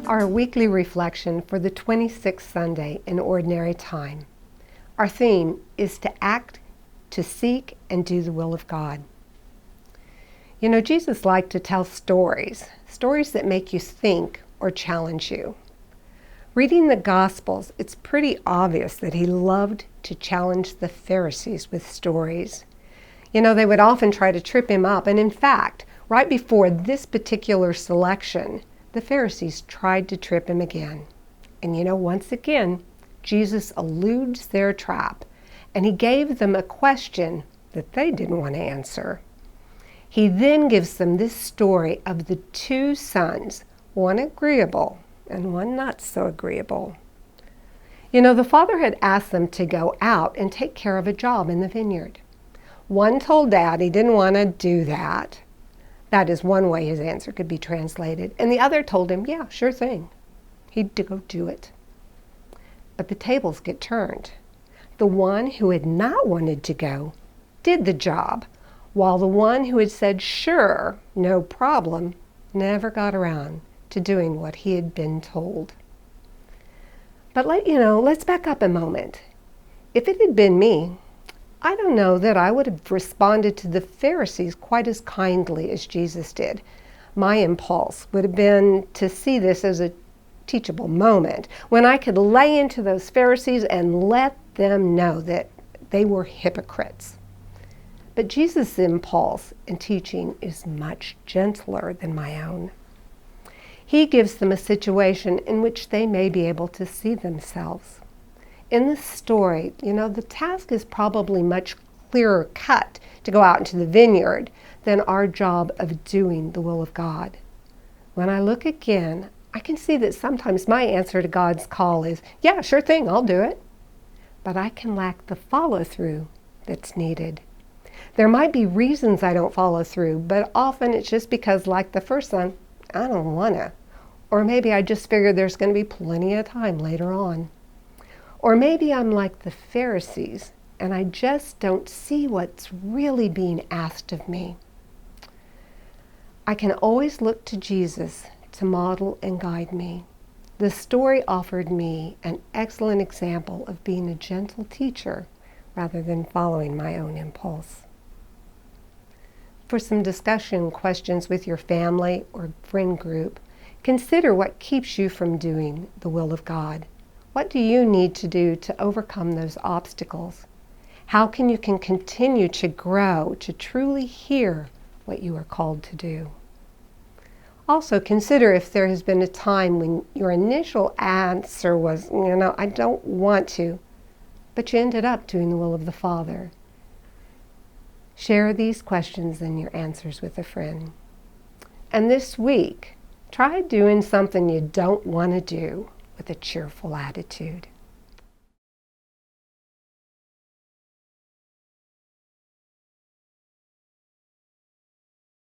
Our weekly reflection for the 26th Sunday in Ordinary Time. Our theme is to act, to seek, and do the will of God. You know, Jesus liked to tell stories that make you think or challenge you. Reading the Gospels, it's pretty obvious that he loved to challenge the Pharisees with stories. You know, they would often try to trip him up, and in fact, right before this particular selection, the Pharisees tried to trip him again. And you know, once again, Jesus eludes their trap, and he gave them a question that they didn't want to answer. He then gives them this story of the two sons, one agreeable and one not so agreeable. You know, the father had asked them to go out and take care of a job in the vineyard. One told Dad he didn't want to do that. That is one way his answer could be translated. And the other told him, yeah, sure thing. He'd to go do it. But the tables get turned. The one who had not wanted to go did the job, while the one who had said, sure, no problem, never got around to doing what he had been told. But let's back up a moment. If it had been me, I don't know that I would have responded to the Pharisees quite as kindly as Jesus did. My impulse would have been to see this as a teachable moment when I could lay into those Pharisees and let them know that they were hypocrites. But Jesus' impulse in teaching is much gentler than my own. He gives them a situation in which they may be able to see themselves. In this story, you know, the task is probably much clearer cut to go out into the vineyard than our job of doing the will of God. When I look again, I can see that sometimes my answer to God's call is, yeah, sure thing, I'll do it. But I can lack the follow-through that's needed. There might be reasons I don't follow through, but often it's just because, like the first son, I don't want to. Or maybe I just figure there's going to be plenty of time later on. Or maybe I'm like the Pharisees, and I just don't see what's really being asked of me. I can always look to Jesus to model and guide me. The story offered me an excellent example of being a gentle teacher rather than following my own impulse. For some discussion questions with your family or friend group, consider what keeps you from doing the will of God. What do you need to do to overcome those obstacles? How can you continue to grow, to truly hear what you are called to do? Also, consider if there has been a time when your initial answer was, I don't want to, but you ended up doing the will of the Father. Share these questions and your answers with a friend. And this week, try doing something you don't want to do with a cheerful attitude.